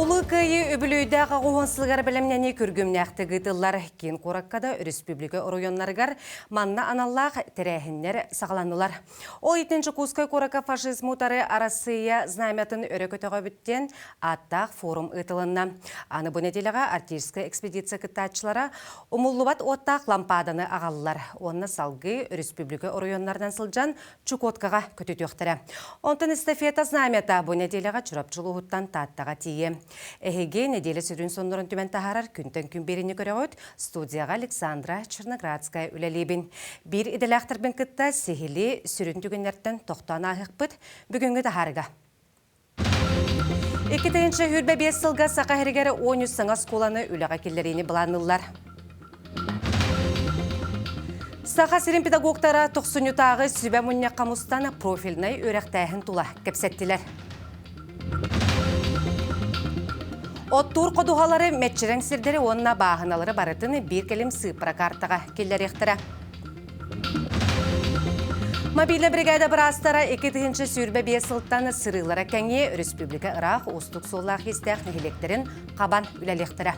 Улы кайы өбілүйдәға қоғансылғар білімнені көргімнәқті ғытылар кен қораққада республика районларығар манна аналлақ тәрәхінлер сағаланылар. Ол етінші Кускай қораққа фашизм ұтары арасыя знамятын өрекөтіға бүттен аттақ форум ұтылынна. Аны бұл неделіға артистка экспедиция кітатшылара ұмыллыбат оттақ лампаданы ағалылар. Онына салғы республика районлардан сылжан Чукоткаға көтеті өқтірі. Онтын эстафета знамята бұл неделіға чұрапчылы ұттан таттаға тие. Эһеге неделе сүрін сонларын түмен тахарар күнтен күн беріне көріғыт студияға Александра Черноградская үлелебін. Бір иделяқтырбен кітті сехілі сүрін түгенлерден тоқтан ағық бұд бүгінгі тахарыға. 2-ші хүрбе 5 сылға сақа әрігері 13 саңа сколаны үліға келлеріне бұланылар. Сақа сирин педагогтара 90 тағы сүбә мұнне қамыстаны профилінай өрәқтәйін тұла кәпсеттілер. Оттур қодуғалары мәтчірен сірдері онына бағыналары барытыны бір келім сыпыра картаға келер ектірі. Мобильна бригада бірастара 2-ші сүрбе 5 сылттаны сырылары кәңе республика Ирақ ұстық соллақ естәқ нехелектерін қабан үләлектірі.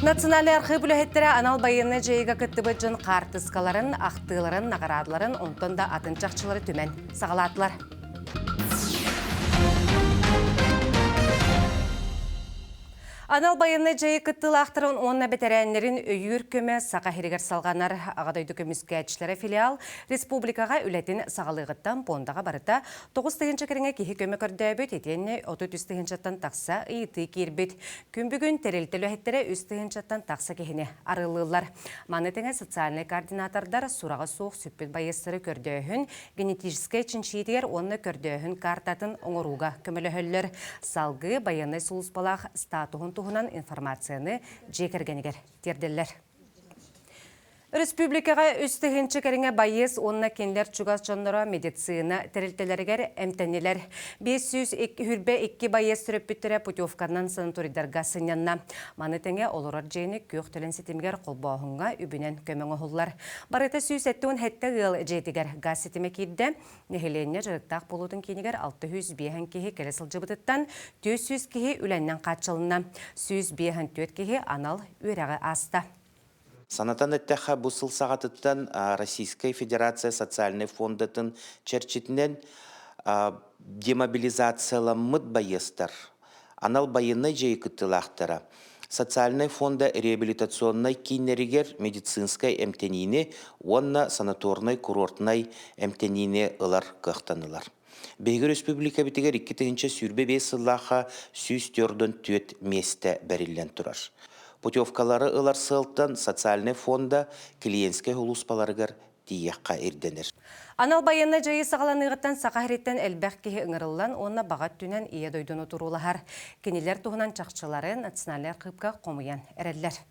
Национальный архив үләхеттері анал байыны жайыға күтті бұджын қартысқаларын, ақтыларын, нағарадыларын, онтында атынчақчылары түмен сағалатылар. Анал байыны жайы күттіл ақтырын онына бетерәнлерін өйір көмі сақа херігер салғанар ағадайды көміске әтшілері филиал республикаға үләтін сағалығыттан пондаға барыта 9-тығыншы кіріңе кейі көмі көрдәбіт етені 30-тығыншаттан тақса үйті кербіт. Күн бүгін тәрелтілі әттері 3-тығыншаттан тақса кейіне арылылар. Манытыңа социальный координатордар сұраға соқ сүппіт байыстыры көрдәуін генетическай чиншидер онны көрдәуін картатын оңыруға көмілі хөллер. Салғы байыны сұлыспалақ статуғын туғынан информацияны жекергенігер терділер. Республикаға 3-тігінші кәріңе байыз онына кенлер чугас жонлары медицина тәрілтелерігер әмтәнелер. 502 байыз сүріп бүттірі путевканнан санаторидарға сынянна. Манытыңа олырар жейіні көк тілін сетімгер қолбауғынға үбінен көмің оғылар. Барыты сүйіс әттіуін әтті ғыл жейдігер газ сетіме кейді. Нехеленне жырықтақ болудың кейінігер 600 бейхін кейі келесіл жыбытыттан 400 кейі үленнен қатшылына. 100 бейхін 4 кейі анал өрәғі аста. Санатан әттәқі бұсыл сағатыттан Российская Федерация социальный фондатын чәрчетінен демобилизацияламыд байыстар. Анал байыны жей күттілақтыра. Социальный фонда реабилитационной кейнерігер медицинской әмтенейіне, онна санаторной курортной әмтенейіне ылар қықтанылар. Бейгі республика бітігер 2-ші сүрбе 5 сыллаға 104 месті бәрілен тұрар. Путевкалары ылар сылттан социальный фонда клиентскай хулуспаларыгар тиекка ирденер. Анал байыны жайы сағаланығыттан сақахреттен әлбәқ кейі ұңырылан, онына бағат түнен ие дойдыны тұрулағар. Кенелер туғынан чақчылары националер қыпқа қомыян әрәлілер.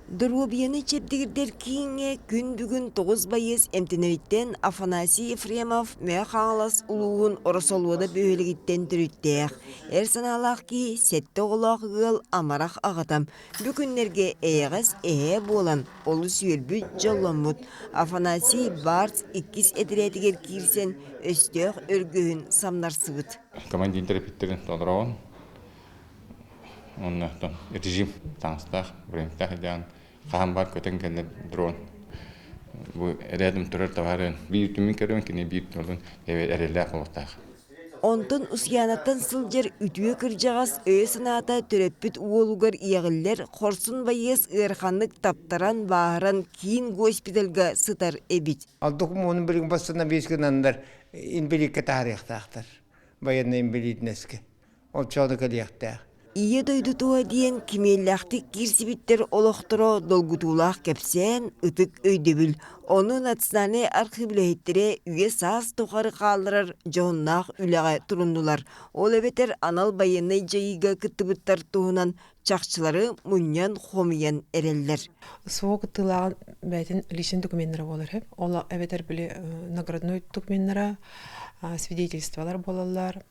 Дұрубияны чепдігірдер кейінге күн бүгін 9 байыз әмтенеріттен Афанасий Ефремов мәқаңылас ұлуын орысолуыда бөйлігіттен түріттеяқ. Әрсаналақ ки сәтті олақ ғыл амарақ ағатам. Бүкінлерге әйғыз болан, олы сүйелбі жолламыд. Афанасий барц 2 әдіретігер кирсен өстеғ өргөйін самнарсығыд. Командин терапевттерін толырауын. Он режим таңстақ, бірімтақ еден, қаған бар көтен кәлі дрон. Бұл әрәдім тұрар таварын бейір түмін кәріуін кене бейір тұрдың әрелі қолықтақ. Онтын ұсиянаттан сылжыр үтіе кіржағас өй саната түреппіт уолугар иягілер қорсын байыз ұрқанлық таптаран бағыран кейін госпиталға сытар әбіт. Алдықым оның бірін басына бескін андар инбеликке тарихтақтар. Баянна инбелитнеске. Ол чауды кәлияқтақ. Ие дойду туа диен кимеллахтык кирсибиттер олохторо долгутулах кепсен ытык өйдөбүл. Оны национальный архивлехеттере үге саас тохары калдырар жоннах үлеге турундулар. Ол эбетер анал байыны жайыга кыттыбыттар туунан чакчылары муньян хомиян эреллер. Соок тылаган бәйтин личный документтер болар. Ол эбетер биле наградной документтер, свидетельстволар болалар.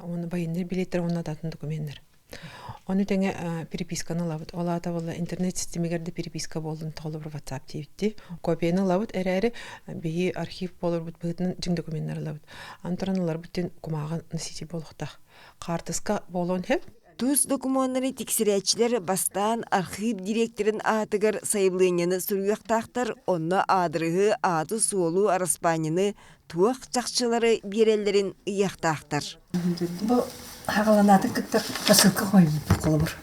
Оны байынны билеттер, оны датын документтер. Оны теңе переписканы лабыт. Олата болла интернет системегерде переписка болдун толы бір WhatsApp дейбитти. Копияны лабыт әрі бейі архив болыр бұд бұғытын жың документтері лабыт. Антыраналар бұттен кумағын носитель болуқтақ. Қартыска болуын хеп. Туз документтары тексерәчілер бастан архив директорын атыгар сайылыйняны сүргіқтақтар, онна адырығы аты суолу араспанины туақ чақшылары берелерін ұяқтақтар. Бұл хағаланаты күтті қасылқы қоймын қолы бір.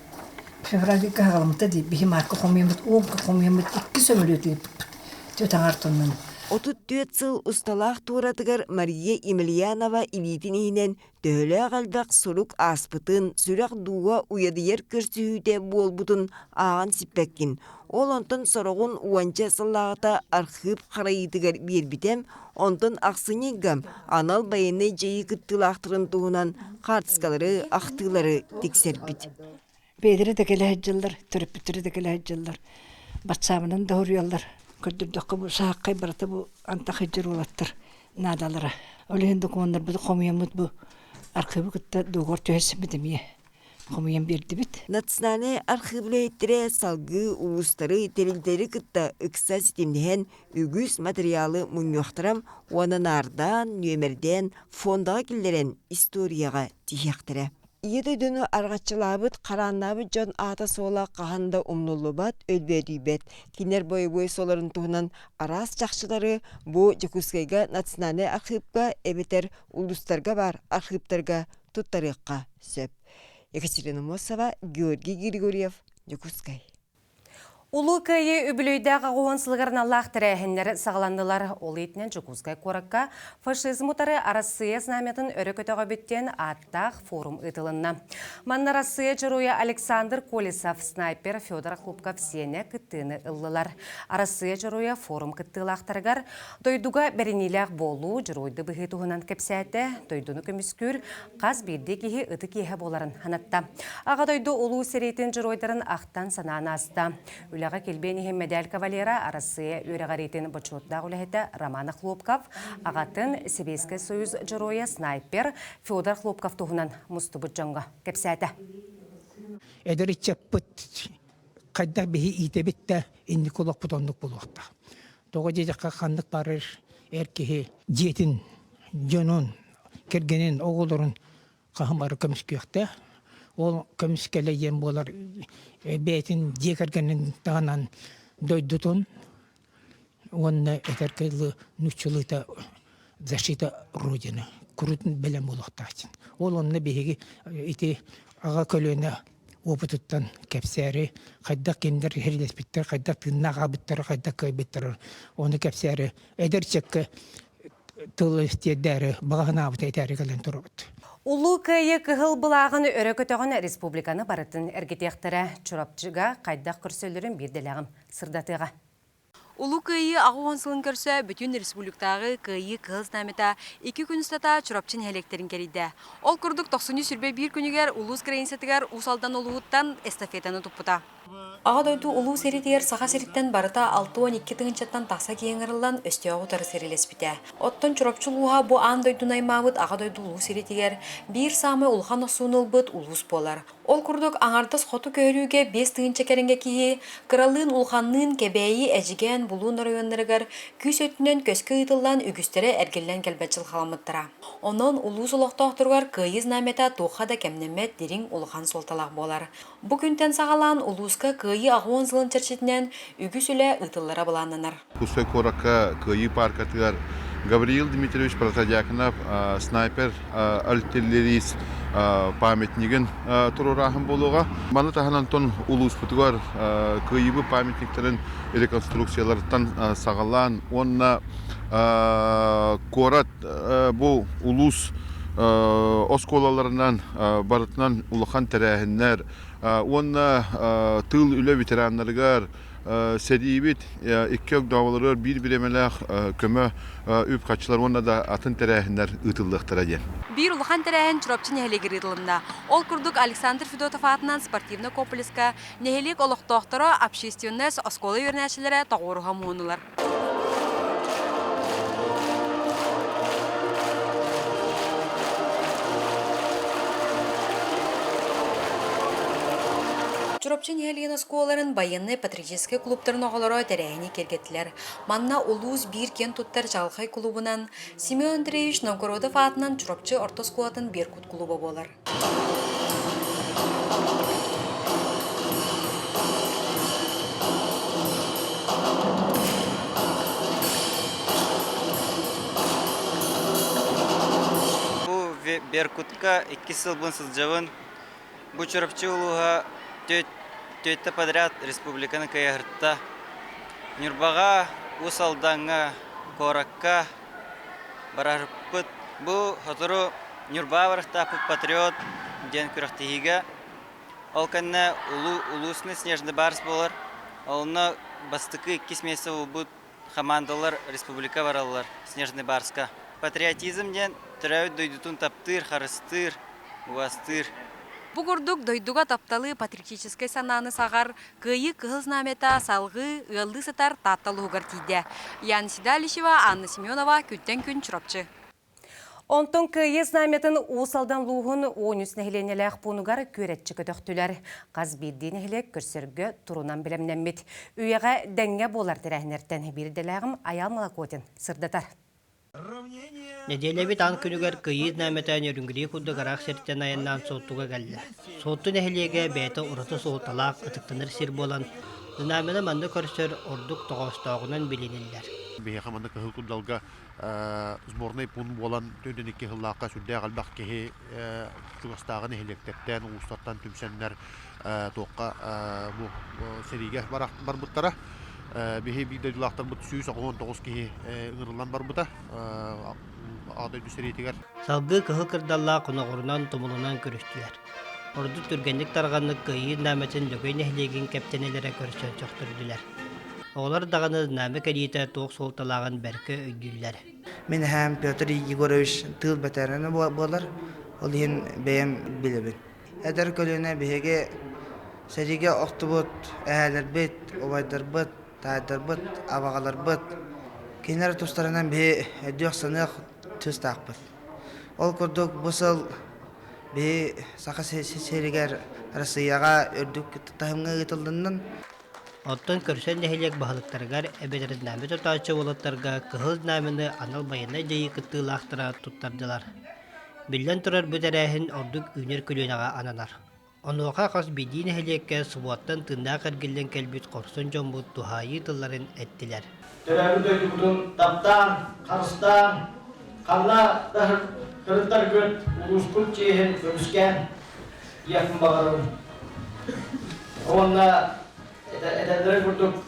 Февральге хағаламыта дейіп, бейі марқы қомиямыд, оңқы қомиямыд, 2 сөмілі дейіп, төтен артынның. 34 сыл ұсталақ туратыгар Мария Емельянова илитінейінен төлі қалдақ сұрук аспытын, сүрақ дуға уядыер көрсүйіде болбутын аған сиппәккін. Ол онтын сұрағын уанча сыллағыта архив қарайытыгар бербітем, онтын ақсынегім анал байыны жайы күттілақтырын туғынан қартыскалары, ақтылары тексербіт. Бейдері де келі әджілдер, түріппітері де келі әджілдер, батсамының да ұрыялдар. Көрдірдіқі бұл саққай бараты бұл антақ әджір олаттыр надалары. Олеген документтар бұл қомиямыд бұл архивы күтті доғыр түйесім бідіме. Қомиям берді біт. Национальный архивлейттері салғы ұлыстары терілдері күтті үкса сетімден үгіз материалы мұньоқтырам, оның ардан, нөмірден, фондаға келдерен историяға тияқтыры. Еді дөні арғатчылабыт, қараннабыт жон ата сола қағанда умнулубат, өлбедейбет. Кинер бой соларын туғынан арас жақшылары бұ Жекускайға национальный архивға әбетер ұлыстарға бар архивтарға тұттарыққа сөп. Екатерина Мосова, Георгий Григорьев, Жекускай. Улу кайы үбілейдәға қуансылығырын Аллах тірәхінлері сағаландылар. Ол етінен Жекускай қораққа фашизм ұтары Россия знаметін өрі көтіға біттен аттақ форум ұтылынна. Манна Россия жыруя Александр Колесов, снайпер Федор Хлопков сені күттіні ұлылар. Россия жыруя форум күттілақтарғар дойдуға бәрінеләқ болу жыруйды бұғы туғынан кәпсәті, дойдуны көміскүр қаз берді кейі ұты кейі боларын ханатта. Аға дойду ұлу серейтін жыруйдарын ақтан сананы аста. Үліға келбені медаль кавалера Россия өріғаретін бұчуытта ғылыхеті Роман Хлопков, ағатын Сибирский союз жыруя снайпер Федор Хлопков туғынан мұсты бұтжанға кәпсәті. Эдер ичеппыт кайда бихи итебитте инни кулак бутондук булуакта. Тога жежакка хандык барыр эркеги жетин жонун кергенин оголорун кахамары көмүскүйөктө. Ол көмүскеле ем болар бетин жекергенин тагынан дойдутун онна этеркелы нучулыта защита родины крутын белем булуактачин. Ол онна бихиги ити ага көлөнө опытыттан кәпсәрі, қайда кендер херлеспіттер, қайда тыннаға біттер, қайда көй біттер. Оны кәпсәрі әдірчеккі тұлы істедері бағана абыт әйтәрі кәлін тұры бұд. Улу кайы кығыл бұлағын өрі көтіғын республиканы барытын әргетектірі чұрапчыға қайдақ күрселерін берделіғім сырдатыға. Улу кайы ағуан сылын көрсі бүтін республиктағы кайы кығыз намета 2 күн ұстата чұрапчын электерін керейді. Ол күрдік 90 сүрбе 1 күнігер улус крайынсетігер усалдан олуыттан эстафетаны тұппыта. Аға дойду улу серитер саға сериттен барыта 6-12 тыңынчаттан тақса кейіңірілдан өстеуі тұры серилеспіте. Оттон чұрапчыл уға бұ ан дойду наймауыт аға дойду улу серитер бір самы улхан осуын ұлбыт улус болар. Ол күрдік аңардас қоту көріуге 5 тыңынча керінге кейі қыралын улханның кебейі әжіген бұлуын районларығар күс өтінен көскі ұйтылдан үгістері әргелен кәлбәтчіл қаламыттыра. Онын улус ұлықтақтырғар күйіз намета тоқада кәмнемет дерің улхан солталақ болар. Бұ күнтен сағалан улуска күйі ағуан зылын чәрчетінен үгісілі ұйтыллара бұланынар. Кусой коракка күйі паркатығар Гавриил Дмитриевич Протодяконов, снайпер, артиллерист, памятнигін тұрурахын болуға. Маны тағынан тон улус бұтығар күйібі памятниктерін реконструкциялардан сағалан. Онна корат бұл улус осколаларынан барытынан улахан тәрәхінлер. Онна тыл үлі ветеранларығар Сәдейбет, ikki dağılırır, bir emelek kömü üp kaçılar, onda da atın terəhinler ıtıllıqtıra gen. Bir ulğan terəhin çırapçı nehelegir ıtılımda. Ol kurduk Aleksandr Fedotov atынан спортивна komplekska neheleg oluqtoqtara общественность oskola yönəçilere tağuruğa muğunular. чурапчын хелиен осколарын военный патриотический клубтарын оголоро терәһини келгеттилер. Манна улуус бир кен туттар жалхай клубунан Семен Андреевич Новгородов атынан чурапчы ортоскулатын Беркут клубу болар. Беркутка 2 сылбын сылжабын. Бу чурапчы улуға төтті подряд республиканы каягыртта. Нюрбаға, усалданға, коракка барарыппыт. Бу хатыру Нюрба барықтапыт патриот ден күрақтығыға. Ол кәнне улусны снежный барс болар. Олына бастықы 2 месяца бұд командалар республика баралар снежный барска. Патриотизм ден түрәуд дойдутун таптыр, харыстыр, уастыр. Бугурдук дойдуга тапталы патриотической сананы сагар, кыйы кыгыз намета салгы, ылды сатар татталы угар тиде. Ян Сидалишева, Анна Семенова, күттен күн чурапчы. Онтон кыйы знаметін усалдан луғын оңыс нәхіленеләқ пунугар көретчі көтөқтілер. Қаз бидді нәхілек көрсіргі тұрунан білемненмет. Үйеға дәңге болар тірәхінерттен бірделәғім Аял Малакотин сырдатар. Неделебит ан күнүгер кыйыз нәметен өрүнгүри кудды гарак серттен айынан соттуга келді. Сотту нәхилеге бәйті ұраты соғыталақ ытықтаныр сир болан, дынамені манды көрсөр ордук тоғыстауғынан білінілдер. Бейхе манды кыхыл куддалга сборный пун болан төнденеке хыллаққа сүрдә қалбақ кеге туғыстағын эхелектеттен, ұстаттан түмсенлер тоққа сериге бар бұттара. Бихе бигде дулақтар бұт сүйіс ағуын тоғыз кеге ұңырылан бар бұта. Ағдай дүсіретігер. Салғы кыхыл кырдалла құнығырынан тұмылынан көрістілер. Орды түргенлік тарғанлық кыйыз нәметін лөгей нәхілеген кәптенелері көрістен чоқтырдылар. Олар дағаны нәмі кәдейті тоқ солталаған бәркі өйділер. Мен һәм Петр Егорович тыл бәтәріні болар, ол ең бәйім білібін. Әдір көліне бейге сәреге оқты бұд, әәлер бұд, овайдар бұд, тайдар бұд, авағалар бұд. Кейнер тұстарынан бей әдіқ сынық түз тақ бұд. Ол көрдік бұсыл бей сақы серегер Россияға өрдік тұтағымға етілдіңнің. Оттон көрсен нәхилек бағылықтарғар әбедерін нәмі тұтачы олаттарға кығыз нәміні анал байына дейі күттілақтыра тұттардылар. Білден тұрар бүдәрәхін ордық үйнер көлінаға ананар. Онуға қас бейді нәхилекке сұбуаттан тында қәргелден кәлбіт қорсын жомбұт тухайы тылларын әттілер. Төрәбі дөйдігінің таптан, қарыстан, қанна қырыттар көт, ұлыскүл чейін көріскен ехін бағарым. Онна это курдук.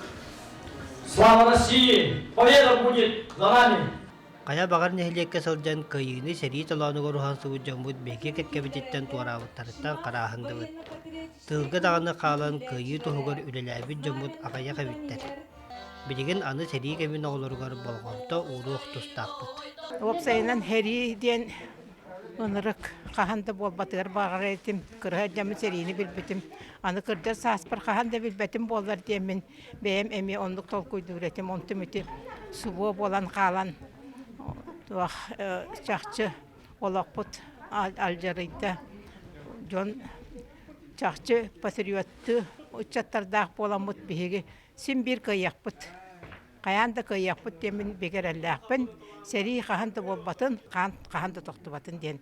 Слава России! Победа будет за нами! Кая багар нәхилекке сылжан кыйыны сәрий талануға рухан сұғы жамбуд беке кәткәбететтен туарауыттарыттан қарағындыбыд. Тылғы дағаны қалан кыйы тұхығыр үлеләбіт жамбуд ағая қабиттер. Білеген аны сәрий кәмін оғылырғар болғанта ұруқ тұстақпыд. Опсайынан хәри ден ынырық қағанды болбатығыр бағар етім, кырға жамы сәрейіні білбетім. Аны кырда саспыр қағанды білбетім болар деймін. Бәйім әме ондық тол көйдігір етім, онтым өте сұбы болан қалан. Чақчы олақпыт алжарыйда. Жон чақчы патриотты ұчаттардақ боламыт бейге. Сен бір кайақпыт. Қаянды кайақпыт деймін бегер әлләқпін. Сәрей қағанды болбатын, қағанды тоқтыбатын ден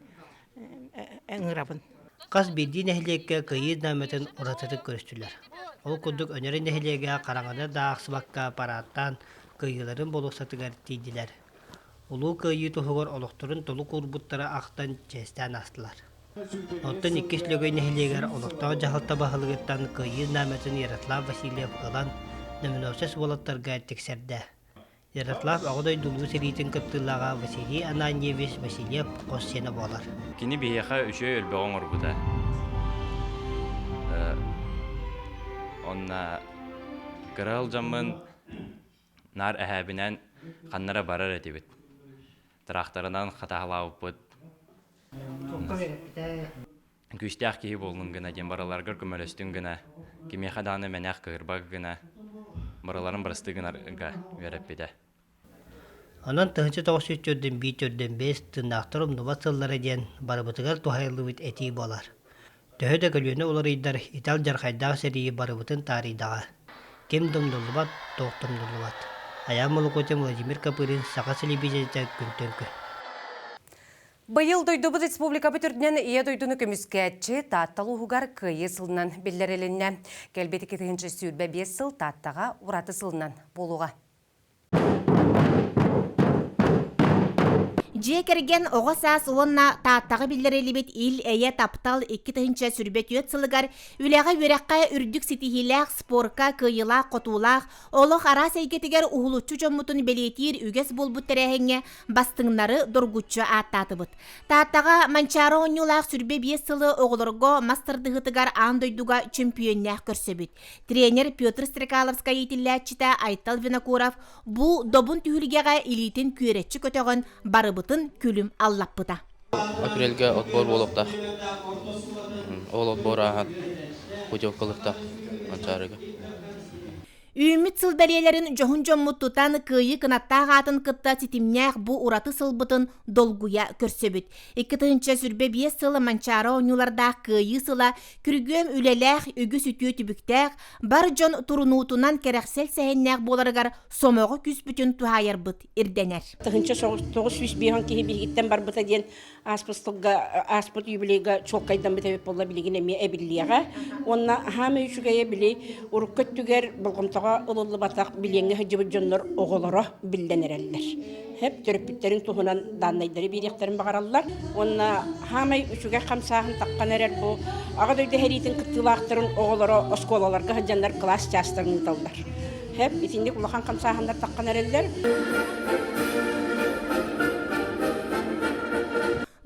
әңірабын. Қас бейді нәхилекке кыйыз нәметін ұратыры көрістілер. Ол күрдік өнері нәхилеге қараңаны да ақсыбаққа аппараттан кыйыларын болуқсатығар тейділер. Улу кыйы тұхығыр олықтырын толы құрбыттары ақтан чәстен астылар. Оттын иккес лөгей нәхилегер олықтау жағылта бағылығыттан кыйыз нәметін Ярослав Васильев ылан нөмінөсес болаттарға тексерді. Ярослав ағыдай дұлғы серейтін кыптылаға Василий Ананьевич Васильев қос сені болар. Кені бейеқа үші өлбіғын ұрбыда. Онна кырал жамын нар әхәбінен қаннара барар әтебет. Трақтарынан қатағылауып бұд. Күштәқ кейі болғын гына, ден бараларғыр көмөлөстің гына, кемеқаданы мәнәқ кығырбақ гына, бараларын барысты гынарға веріп беді. Онан тығынчы тоғыз үтчөрден бей төрден бес тыңнақтырым нұбат сыллары ден барыбытығар тухайлы бүт әтей болар. Төһөдө көлүнө уларыйдар итал жархайдағы серии барыбытын тарыйдаға. Кем домдолубат, тоқтомдолубат. Аям Молокотем Владимир Капырин, Сақа Селебезетті күн-төнкі. Быйыл дойдубут республика бүтүрдүнен ие дойдуну көмүскәтчи таттал уһугар кыйы сылынан беллерелинне. Келбети 2-нче сүйрбе 5 сыл таттага ураты сылынан болуға. Же керген оға саас уонна тааттағы билдерелибит ил эйе таптал 2-нче сүрбе түйет сылыгар үләға өрәққа үрдік ситихиләқ, спорка, кыйылақ, қотулақ, олық ара сәйгетігер ухулучу жоммутун белетир үгес болбут тәрәхеңе бастыңнары доргучу аттатыбыт. Тааттаға манчары оңюлақ сүрбе 5 сылы оғылырго мастырдығытыгар андойдуга чемпионнях көрсөбіт. Тренер Петр Стрекаловска етілләтчіта Айтал Винокуров бұ добун түйілгеға илитин күйеретчі көтөғын барыбыт күлім аллаппыта. Апрельге отбор болуқта. Ол отбор ағын путевкалықта манчарыға. Үміт сылбәлелерін жоғын жоммуттутан күйі кынаттақ атын кытта сетимнях бұ ураты сылбытын долгуя көрсөбіт. 2-нче сүрбе 5 сылы манчары оңюларда күйі сыла күргөм үлеләқ үгі сүтіө түбіктәқ бар жон турунуутунан керәқсел сәйіннәқ боларығар сомоғы күс бүтін тухайыр бұт ирденер. 2-нче 905 кихи бігіттен бар бұта ден аспыт юбилейға чоққайдан бітәбеп болла білеген әме әбіллияға. Онна хамы үшігәйе білей ұрыққыт түгер бұлғымтаға ылылы батақ біленге хыджыбы жонлар оғылары білденерелдер. Хеп төріппіттерін тұхынан даннайдары беректерін бағаралар. Онна хамы үшіге қамсағын таққан әрер бұл. Аға дөйді әрейтін күттілақтырын оғылары осколаларға хыджандар класс частырын талдар. Хеп итінде құлақан қамсағындар таққан әрелдер.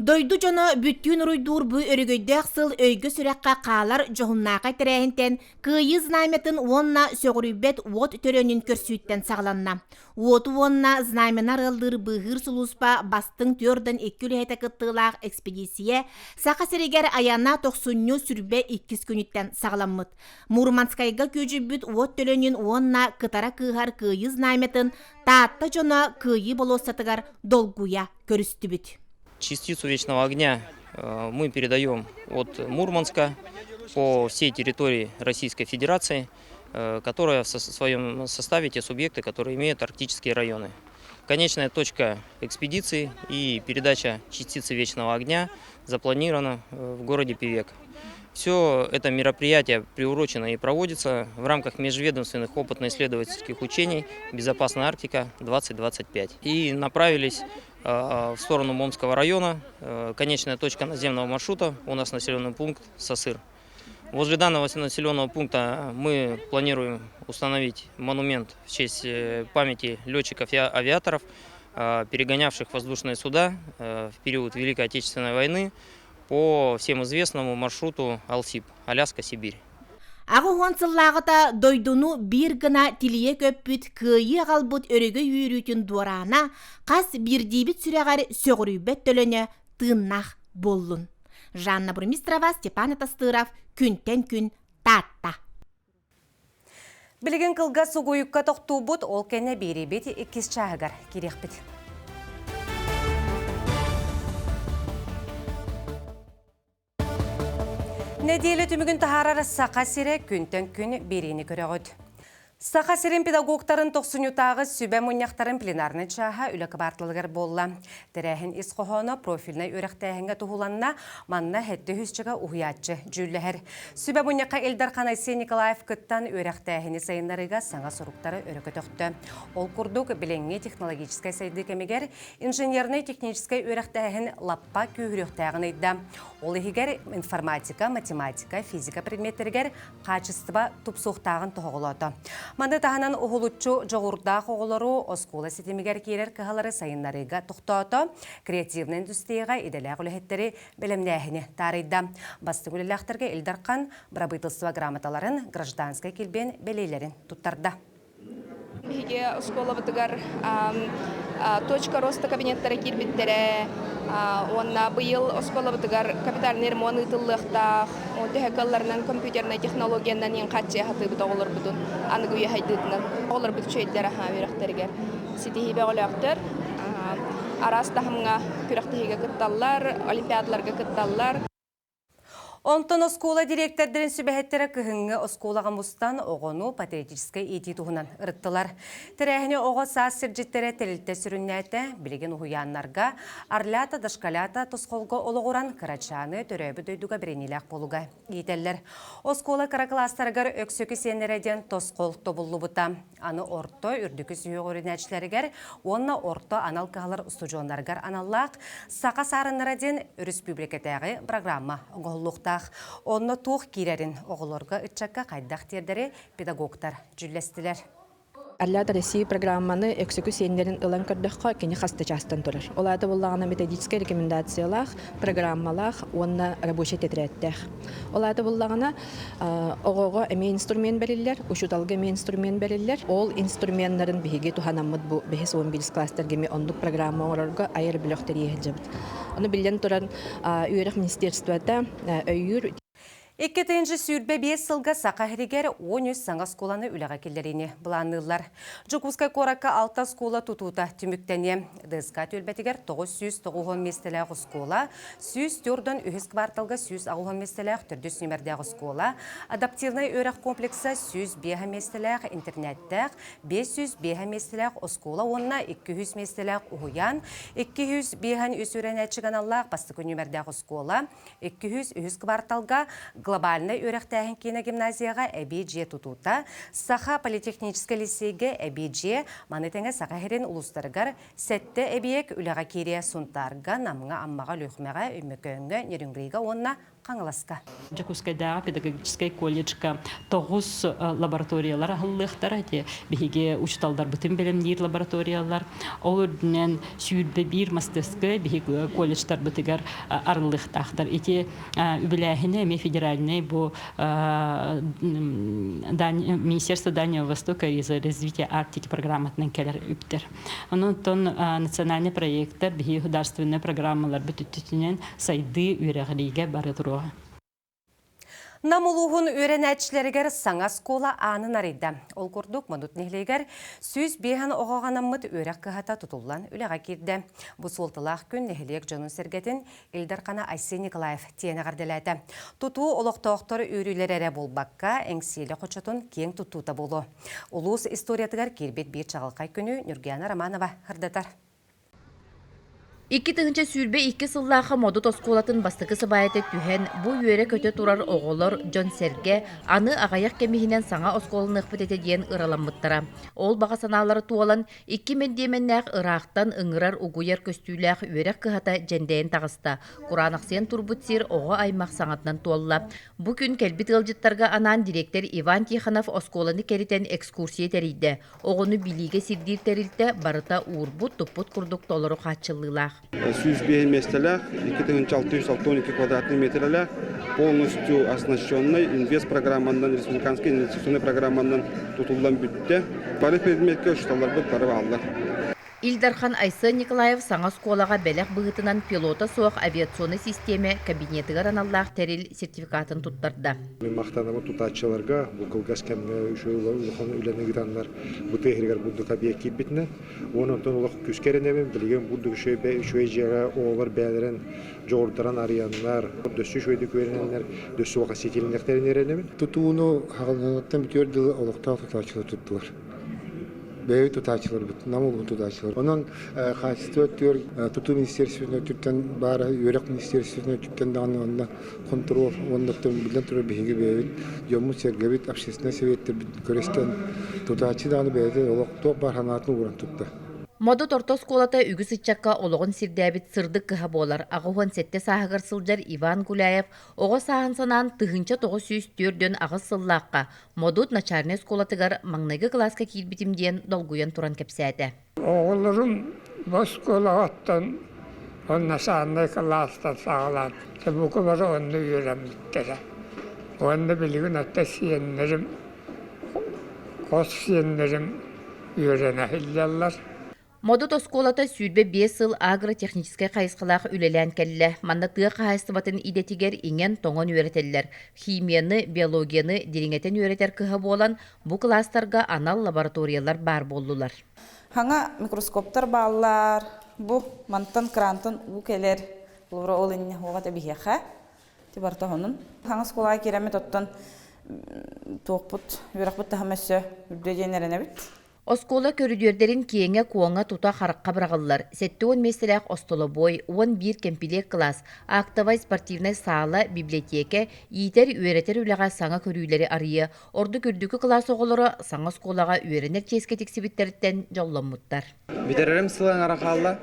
Дойду жоно бүттүн руйдур бу өрөгөйдөк сыл өйгө сүрәккә калар жохуннака терәһинтен кыйы знаметін онна сөгөрүбет вот төрөнүн көрсүттен сагланна. Вот онна знаменар ылдыр быгыр сулуспа бастың төрдөн 2 лехете кыттылак экспедиция сака серегер аяна 90 сүрбе 2 күнүттен сагланмыт. Мурманскайга көжүбүт вот төлөнүн онна кытара кыгар кыйы знаметін таатта жоно кыйы болосатыгар долгуя көрүстүбүт. Частицу вечного огня мы передаем от Мурманска по всей территории Российской Федерации, которая в своем составе те субъекты, которые имеют арктические районы. Конечная точка экспедиции и передача частицы вечного огня запланирована в городе Певек. Все это мероприятие приурочено и проводится в рамках межведомственных опытно-исследовательских учений «Безопасная Арктика 2025». И направились в сторону Момского района. Конечная точка наземного маршрута у нас населенный пункт Сосыр. Возле данного населенного пункта мы планируем установить монумент в честь памяти летчиков и авиаторов, перегонявших воздушные суда в период Великой Отечественной войны по всем известному маршруту Алсиб, Аляска-Сибирь. Ағы ғонсыллағыта дойдуну бір гына тилие көппіт күйі қалбыт өрігі үйрүтін дуарана қас бірдейбіт сүрәғар сөғірүйбет төлөне тыыннақ боллун. Жанна Бурмистрова, Степан Атастыров, күнтен күн татта. Білген кылға сугуюкка тоқту бұд, ол кәне бері бет 2 чағығар керек біт. Неделі түмігін тахарар сақа сире күнтен күн берені көрігід. Сақа сирен педагогтарын 90-тағы сүбә мұнияқтарын пленарны чаға үлікі бартылығыр болла. Тәрәхін исқоғаны профиліне өріқтәйінгі тұғыланына манна хетті хүсчіға ұғиятчы жүлләхір. Сүбә мұнияққа Элдар Қанайсен Николаев күттан өріқтәйіні сайынларыға саңа сұрықтары өрікі төқті. Ол күрдік біленге технологическай сайды кемегер инженерный техническай өріқтәйін лаппа күйіріқтәйін айда. Ол егер информатика, математика, физика предметтергер қачыстыба тұпсуқтағын тұғылады. Манда тағынан оғылытчу жоғырдақ оғылару оскола сетемегер кейлер кығалары сайынларыға тұқтауды, креативны индустрияға иделәқ үліхеттері білімнәхіне тарыйда. Басты көлеләқтірге Элдарқан брабытылсыва грамоталарын гражданскай келбен белейлерін тұттарды. Беге оскола бұтығар точка роста кабинеттері кербеттері, онна бұйыл оскола бұтығар капитальный ремонт ұтылықтақ, түйекаларынан компьютерный технологиянан ең қатшы хаты бұта олар бұдын, анығы үйе хайдыдынан. Олар бұд чөйдері веріқтерге. Сетихи бәғылақтыр, арас тахымға күріқтіге күтталар, олимпиадаларға күтталар. Онтон оскола директордерин сүбәһеттері кыһыңы осколаға мустан оғону патриотической иди туһунан ырыттылар. Тәрәхіне оға саас сиржеттері тәлілті сүріннәті білеген ұхуянларға арлята дашкалята тосқолға олығыран карачаны төрөбі дөйдуға біренелек болуға етелер. Оскола каракластарығар өксөкі сенереден тосқол тобулу бұта. Аны орто үрдікі сүйі өрінәчілерігер, онна орто анал кағалар ұстужонларығар аналлақ сақа сарынлараден республикатағы программа оғылуқта. Онны тух кирерин оғылорға үтчакка қайдақ тердері педагогтар жүллестілер. Арлята Россия программаны өксөкү сенлерин ылан көрдөккө кени хаста частан турар. Оларды буллагана методический рекомендациялах, программалах, онна рабочий тетреттех. Оларды буллагана огого эме инструмент берилер, ушуталга эме инструмент берилер. Ол инструменттарын биһиге туханаммыт бу 5-11 класстарга ондук программа орорго айыр билектери ехжебит. Оны билен туран үйрөх министерствода өйүр Иккетенжі сүрбе 5 сылға сақахригер 13 саңа сколаны үліға келдеріне бұланылар. Жукускай қоракка 6 скола тұтуыта түміктене. ДСК төлбәтігер 990 местеләғі скола, 104-дан үхіз кварталға 160 местеләғі түрдіс нөмірдәғі скола, адаптивный өрәқ комплекса 105 местеләғі интернеттәғ, 505 местеләғі оскола, онна 200 местеләғі ұхуян, 205 өсөрәнәтші каналлағы бастықы нөмірдәғі скола, 200 үхіз кварталға глобальный өрәқтәхін кейіні гимназияға әбейдже тұтута, Саха политехнический лицейге әбейдже манетеңе Саха херен ұлыстарығар сәтті әбейек үліға керия сұнтарға намыңа аммаға лөхмеға өмекөңі неріңгірейға онна қаңыласқа. Жакускайда педагогический колледжка 9 лабораториялар ахыллықтар, бігі учталдар бүтін білімдер лабораториялар, ол үрдінен сүйірбе бір мастерскай бігі колледжтар бүтігер арылықтақтар. Эти үбіләхіне ме федеральный бұл Министерство Дальнего Востока и за развитие Арктики программатның кәлер үптер. Онын национальный проекттар бігі государственный программалар бүтітінен сайды үйрәғіліге бары тұру. Намулуғын өренәтшілерігер саңа скола анын арыйда. Ол күрдік мұдут нехлегер сөз бейхан оғағанамыд өрәк қығата тұтылан үліға керді. Бұл солтылақ күн нехлег жонын сергетін Илдарқана Айсен Николаев тиені ғарделәді. Тұту олықтауқтар өрілер әрі болбаққа әңсейлі қочатын кең тұтуыта болу. Улус историятығар кербет бейт чағылқай күні Нүргияна Романова ғырдатар. 2 сүрбе 2 сыллағы модут осколатын бастықы сыбайеті түхен бұл үйері көте тұрар оғылыр Джон Серге аны ағаяқ кемігінен саңа осколынық бітеті дейін ұраламыттыра. Ол баға саналары туалан 2 мендеменнәқ ырақтан ұңырар ұғыяр көстүйләқ үйерек қығата жәндейін тағыста. Құранақсен турбутсир оғы аймақ саңатынан туалла. Бұ күн кәлбіт ғылжыттарға анан директор Иван Тиханов осколаны керітен экскурсия тәрейді. Оғыны билиге сирдир тәрілті барыта уырбут тұппут күрдік толыру қатшылылақ. 105 местелях, 2612 квадратных метров, полностью оснащенной инвест-программандан, республиканской инвестиционной программандан тутулдан бүтті. Бары предметке ұшталар бұд бары алдар. Илдархан Айсен Николаев саңа сколаға бәләқ бұғытынан пилота соқ авиационный системе кабинетігер аналлақ тәрел сертификатын тұттарды. Мен мақтанамы тұтатшыларға бұл қылғас кәмгі үшеуілі үләні ғыданлар бұты егергер бұлдық объект кейбітіне. Онын олық күскерінемін білген бұлдық үшеуі жеға оғылар бәлерін жоғырдаран арыянлар, дөссі шөйді көріненлер, дөссі оға сетелінектерін еренемін. Тұтуыны ғалғанаттан бүтер олықтағы тұтатшылар тұттылар. Бәйі тұтатшылар бұд, намылғы тұтатшылар. Оның қасысты өттер тұту министерствіне түптен бары, өрек министерствіне түптен дағаны контрол, ондықтан білден тұры бейгі бәйін, жомы сергебет, общественный советтер көрестен тұтатшы дағаны бәйді олық барханатын ұғыран тұтты. Моду торто сколата үгіс итчакка олығын сирдәбит сырдық кыха болар. Ағуған сетте сағығыр сылжар Иван Гуляев оғы сағын санан тығынча 904-ден ағыз сыллаққа. Модут начарне сколатығар маңнайғы класска кейлбітімден долгуян туран кепсәді. Оғылырым бос колағаттан онна сағынай класстан сағылан. Бұқы бары онны үйеремдіктері. Онны білігін атта сиенлерім, қос сиенлерім үйерені хиллялар. Модут осколата сүрбе 5 сыл агротехническай қайысқылақ үлелән кәлі. Манна тыға қайыстыбатын идетігер инген тоңын өретелілер. Химияны, биологияны дереңетен өретер кыға болан бұ кластарға анал лабораториялар бар болдылар. Хаңа микроскоптар баллар, бұ мантан крантын ұу келер. Бұлыра олын оғата бігеға. Тибарта хонун. Хаңыз колай керемет оттон тоқпут, юрақпут тахамассө үрдеженеріне бит. Оскола көрүдөрдерин киеңе куаңа тута харакка бырагыллар. 7 меселек остолобой, 11 кемпилек класс, актовай спортивный сала, библиотека, иитер үйретер үлеға саңа көрүүлери арыя, орду күрдүкү класс оголору саңа сколага үйренер ческе тексибиттерден жолломмуттар. Битерерим сылаң арахалла,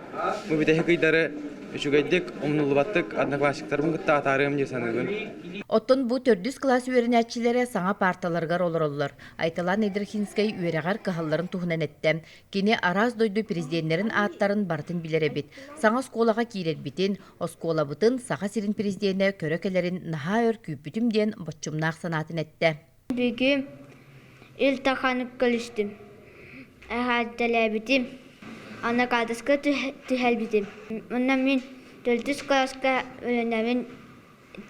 мы битехи кыйдары үшүгайдык, умнулубаттык, одноклассниктарым гытта атарым десаныгын. Оттон бу 4 класс үйренәтчилері саңа парталаргар олороллар. Айталан Эдерхинскай үйрегар кахалларын тухнан әттем. Кене араз дойду президенттерин аттарын бартын билеребит. Саңа сколага киретбитин, оскола бутын саха сирин президентне көрөкелерин наха өр күйпүтүм ден боччумнаах санатын әтті. Бүгүн илтаханып көлүштүм. Ахаддалабитим. Ана кадыска түхәлбитим. Оннан мен 4 класска өленәмен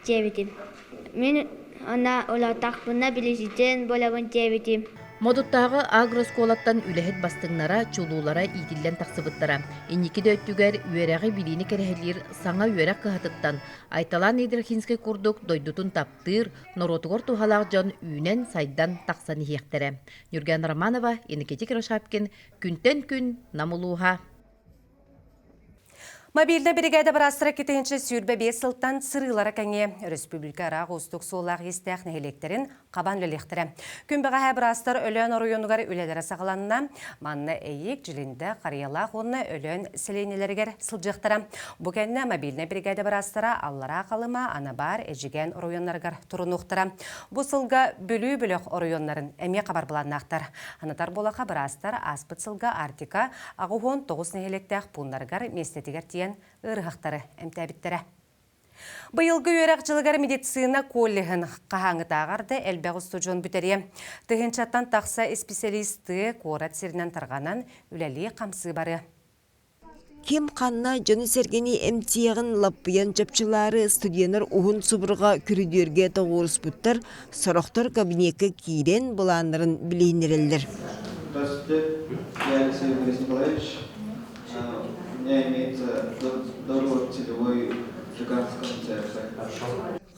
жебитим. Мен ана олатақ бұна билесиден болабын жебитим. Модуттағы агросколаттан үләхет бастыңнара, чулулара итилден тақсыбыттара. Инникиде өттүгер үйерәғі билini керехелер саңа үйерәк кыхатыттан. Айталан Эдерхинскай курдук дойдутун таптыр, норотугор тухалақ жон үйнен сайдан тақсан ихектері. Нүрген Романова, Енекетик Рошапкин, күнтен күн намулуға. Мобильді бригада барастыра кетенші сүйірбе 5 сылттан сырылары кәне республика арақ ұстық солақ естәқ нәхелектерін қабан лөлектірі. Күнбіға әбірастыр өлен оройонығар өлелері сағыланына манны әйек жылында қариялақ онына өлен сіленелергер сылжықтыра. Бұкәнні мобильді бригада барастыра аллара қалыма анабар әжіген оройонларғар тұрынуқтыра. Бұл сылға бөлі-бөлік оройонларын әме қабар бұланнақтар. Анатар болақа барастыр аспыт сылға артика ағуғын 9 нәхелектәқ бұнларғар местетігер ырғақтары әмтәбіттері. Бұйылғы өрәқ жылығар медицина коллегін қағаңытағарды әлбәғі студион бүтере. Тығыншаттан тақса специалисті қорат сирінен тарғанан үләлі қамсы бары. Кем қанна Жоны Сергени эмтияғын лаппыян жапчылары студиянар уғын субырға күрідерге тоғырыс бұттар, сұрақтар кабинетке кейден бұланларын білейнерелдер.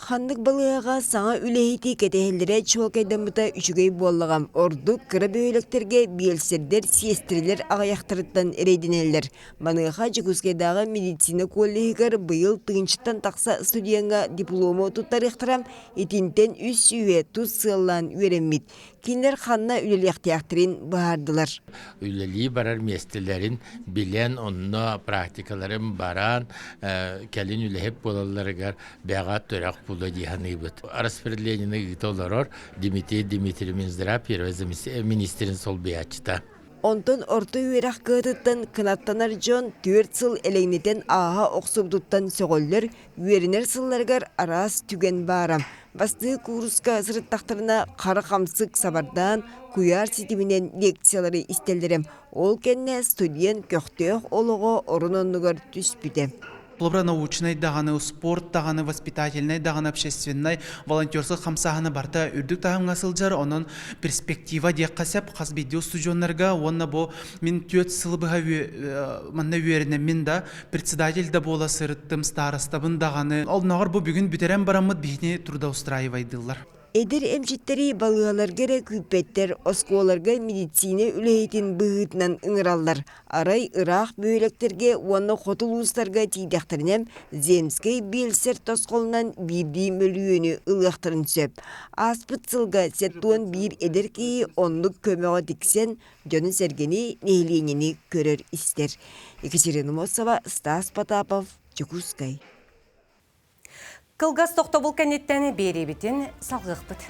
Ханнык балыға саңа үлейті кәтәхелдері чуалкайдамыта үшігей болығам. Орду кірі бөйлектерге белсердер, сиестрелер ағаяқтырыттан әрейденелер. Маныға Жекускайдағы медицина коллегігер бұйыл тыңшыттан тақса студиянға диплому тұттарықтырам, етінтен үс үйе тұз сыллан үйереммит. Кинлер ханна үлелектіяқтырын бағардылар. Үлелі барар местелерін білен, онына практикаларын баран, кәлін үлехеп болаларығар бәғат төрақ бұлы дейханы бұд. Распределенені ғытоларор Дмитрий Минздрап, министрин сол бейатчыта. Онтон орта үйерақ кыдыттан кынаттанар жон 4 сыл әлегнетен аға оқсубдуттан сөғөллер үйерінер сылларғар арас түген барам. Басты курска сырыттақтарына қары қамсық сабардан куяр сетімінен лекциялары истелдерем. Ол кәнне студент көқтеуқ олығы орынонығыр түспіде. Научный дағаны, спорт дағаны, воспитательный дағаны, общественный, волонтерсыл қамсағаны барта үрдік тағымға сылжар, оның перспектива дек қасап, қазбейді студионларға, онына бұл мен 4 сылыбыға манна үйеріне мен да председательді бола сырыттым, старостабын дағаны. Ол нағыр бұл бүгін бүтерен барамыд бейіне тұрда устраивайдылар. Эдер эмчиттери балыгаларгара күппеттер осколарга медицина үлейтин быгытынан ыңыраллар. Арай ырах бөйлектерге уанны хотулустарга тейдяқтырынем земскей белсер тосқолынан бирди мөлүйені ылықтырын сөп. Аспыт сылга сеттуан бир эдеркейі онлық көмеға тіксен Жоны Сергени нейленені көрер істер. Екатерина Мосова, Стас Потапов, Жекускай. Кылгас тоқтобыл кәнеттәні беребетін салғықпыд.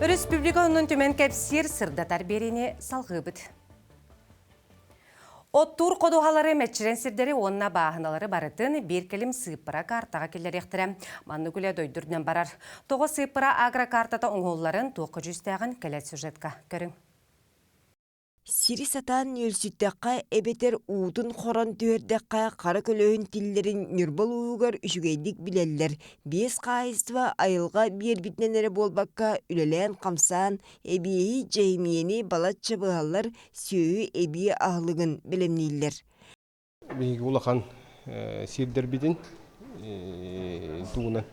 Республика онын төмен кәпсер сырдатар беріне салғықпыд. Оттур қодуғалары мәтчірен сірдері онына бағыналары барытын бір келім сыпыра картаға келер ектірі. Манны күлі дойдырден барар. Тоғы сыпыра агрокартата оңғолларын 900-тәғын кәлет сюжетка көрің. Сири сатан нөлсүттәққа әбетер уутун хорон түрдәққа қары көлөйін тиллерін нүрбал уығар үшігейдік білелер. 5 қайыстыва айылға бір бітненері болбаққа үлелен қамсан әбейі жаймиені балатчы бұғалар сөйі әбейі ағылығын білемнейлер. биги улахан сирдер битин туунан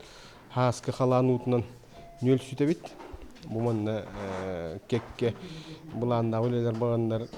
хаска халанутунан нөл сүтебит. Бу манна кекке буланда өлелер багандар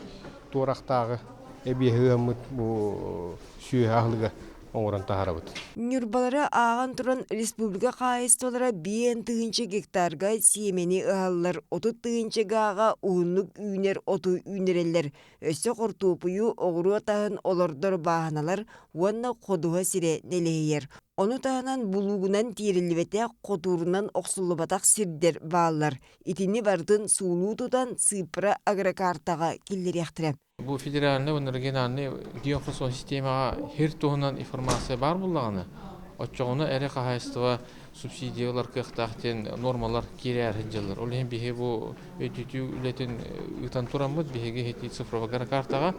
турактагы эбиһымыт бу сүйәһлыгы оңоран тахарабыт. Нюрбалары ағын тұран республика қайыстолары 5 гектарға семени ұғалылар, 30 гаға уынлық үйнер оту үйнерелер. Өсі қортуыпыю оғыру атағын олордор бағаналар, уанна қодуға сире нелейер. Оны тағынан бұлуғынан тиерілівете қотурынан оқсулыбатақ сирдер бағалар. Итini бардын суылу тұтан сыпыра агрокартаға келдеректірі. Bu federalne ve regionalne geoinformasyon sistemaga her tohunan informasiya bar bulağını. Oçoğuna ere kahayıstıva subsidiyalar kıhtaqten normalar girer hıncalar. Olehin bihe bu ötütü ületin ıtan turamıd bihege heti sıfırva kartaga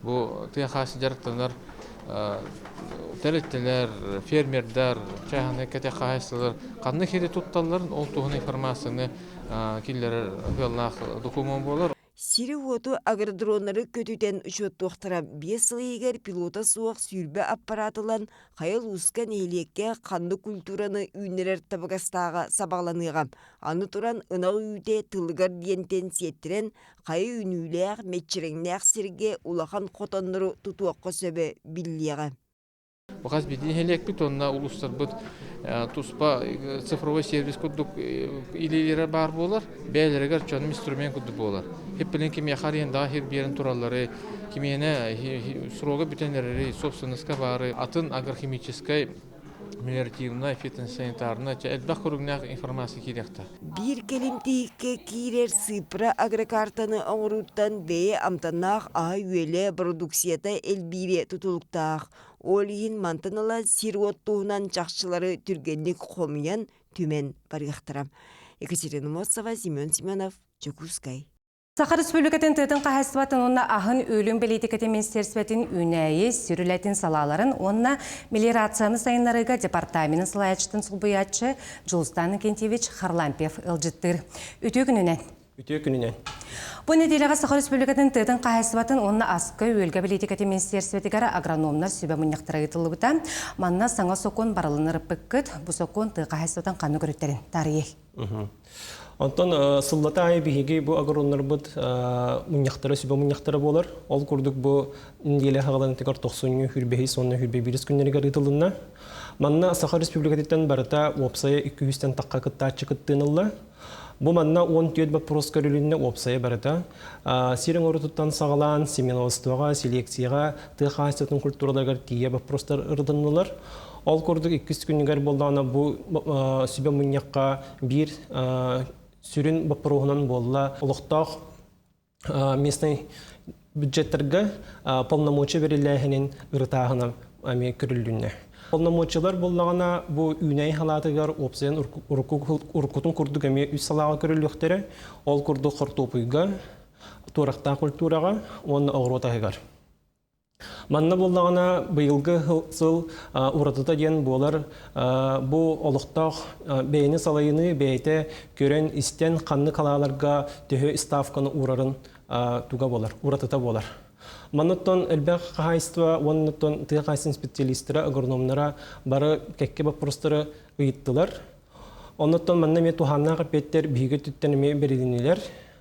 bu tıyakası jarıktanlar teletteler, fermerler, çayhanı kete kahayıstılar kanlı kere tuttalların ol tohun informasyonu killer hıllaq dokumen bolar. Сири оту агродронları көтүтен учоттуқтара 5 егер пилота суақ сүрбе аппаратылан қайыл усқан елекке қанды культураны үйнерер табығастаға сабағланыға. Аны туран ынау үйде тылғар диентен сеттірен қайы үнүләғ метчереңнәғ сирге улахан қотонныру тұтуаққа сөбе биллияға. Бұқаз беден хелек бит, онна улустар бұд туспа цифровой сервис күддік илелері бар болар, бәлерігер чоным инструмент күдді болар. Хеппілін кеме қариендағы хер берін туралары, кемені сұрога бүтенлері, собственностка бары, атын агрохимической, мелиоративная, фитнес-санитарная, әлбақ көрігнәқ информация керекті. Bir kelimtiyikке кирер сыпыра агрокартаны оңыруттан бәе амтаннақ аға үйелі продукцията әлбире тұтылықтақ. Олиhin мантанала сируоттуынан чақшылары түргенлік қомиян түмен барықтырам. Екатерина Мосова, Семен Семенов, Чекускай. Саха Республикатын тыдын қағыстыбатын онна ахын өлім белетикеті министерсветин үнәйі сүрілетін салаларын онна мелиорацияны сайынларыға департаментін салаячтын сұлбыятчы Жылстан Кентевич Харлампев ылжыттыр. Үтө күнінен. Бұл неделеға Саха Республикатын тыдын қағыстыбатын онна асқы өлгі белетикеті министерсветігара агрономнар сүбі мұнияқтыра етілі бұта. Манна саңа сокон барылыныр піккіт, бұл сокон ты қағыстыбatan қаны көріктерін тарih. Антон сыллата ай биһиги бу агроннар бут муньяктара сүбө муньяктара болар. Ол курдук бу инделе хагалан текар 90 хүрбеһи сонна хүрбе бирис күннәргә ритылынна. Манна Саха Республикатыдан барата опсая 200тен такка кыттачы кыттынылла. Бу манна 10 төт вопрос көрүлүнне опсая барата. Сирен орутуттан сагалан семиновствага, селекцияга, тыхастатын культураларга тие вопростар ырдынылар. Ол курдук 200 күннәр болдана бу сүбө муньякка бир сүрін бапыруғынан болла олықтақ местный бюджеттерге полномочия беріләхінен ұрытағына көрілдіңне. Полномочиялар боллағана бұл үйнәй халатығар опсайын ұрқутын күрдік әме үз салаға көріліктері, ол күрді қортопыйға, турақта культураға, оны оғыротағығар. Манна боллағана бұйылғы сыл ұратыта ден болар бұ олықтақ бәйіні салайыны бәйті көрен істен қанны қалаларға төхі ставканы ұрарын туға болар, ұратыта болар. Маннаттан әлбәқ қағайыстыва, оннаттан тыға қайсын специалистері, агрономнара бары кәкке бапырыстары ұйыттылар. Оннаттан манна ме туханнаға петтер бейгі түттенеме бередінелер.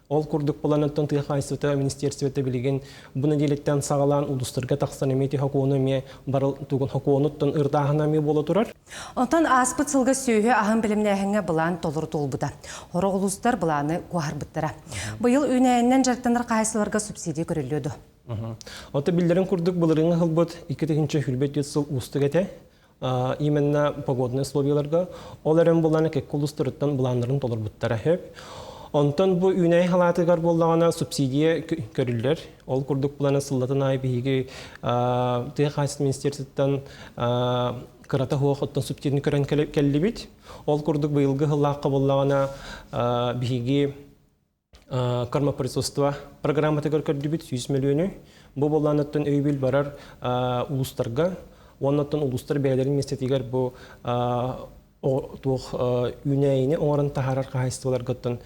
Ол күрдік боланаттан тыға қайсыта министерсветі білеген бұны делеттен сағалан ұлыстырға тақсан еметі хақуыны ме барыл туғын хақуыныттан ұрдағына ме бола тұрар? Онтан аспыт сылғы сүйі ағын білімнәхіңе бұлан толыр толбыда. Хоры ұлыстар бұланы қуар бұттыра. Бұйыл үйнәйінен жарттаныр қайсыларға субсидия көріледі. Ота білдерін күрдік бұлырыңы ғылбыт 2-ші хүрбет етсіл ұстық әте. Именна погодны условияларға. Оларын бұланы кәк ұлыстырыттан бұланларын толыр бұттыра хеп. Онтан бу үнәй халатыгар боллағана субсидия көрілдер. Ол күрдік бұланы сыллатын ай бейгі тыға қайсы министерсеттен қырата хуақыттан субсидияны көрін кәлі бит. Ол күрдік бұйылғы ғылаққа боллағана бейгі кармопроизводство программатыгар көрді бит 100 миллионы. Бұл боллағанаттан өйбіл барар ұлыстарға. Оннаттан ұлыстар бәйлерін местетігер бұл туох үнәйіне оңырын тахарар қағайыстылар ғыттын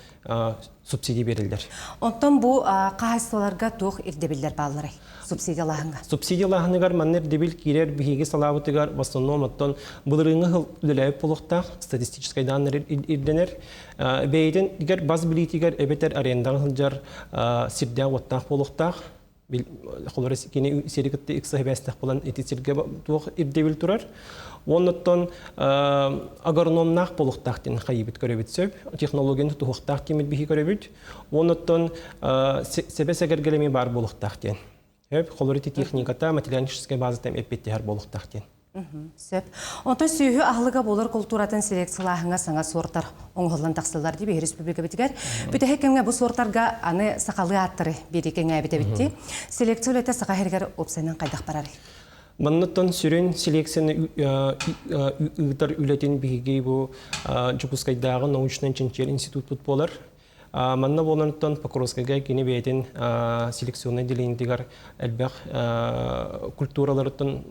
субсидия берілдер. Онтон бу кахайстоларга тух ирдебиллер баллары субсидиялахынга. Субсидиялахыныгар маннер дебил кирер биһиги салабытыгар в основном оттон булырыңы үлеләп полуктах статистический данные ирденер. Бейден дигер баз билетигер эбетер арендан хылжар сирдә оттах полуктах. Холорес кини серикетте иксахбастах болан этисирге тух ирдебил турар. Оннотон агрономнах полуктахтин хайбит көрөбүт сөп, технологияны тухтах кимит бихи көрөбүт. Оннотон себесегергелеми бар болуктахтин. Хөп холорити техниката материалическая базатам эппеттер болуктахтин. Сөп. Онтон сүйү ахлыга болор культуратын селекциялахыңа саңа сорттар оңголлан таксылар дип республика битигер. Бүтө кемге бу сорттарга аны сакалы аттыры берекеңе бите. Селекциялата сака хергер опсайнан кайдак барар. Маннаттан сүрен селекцияны ыгдар үлетен биһиги бу Жукускайдагы научно-инженер институт болар. Манна болантан Покровскайга кини бейтен селекционный делиндигар элбек культураларытын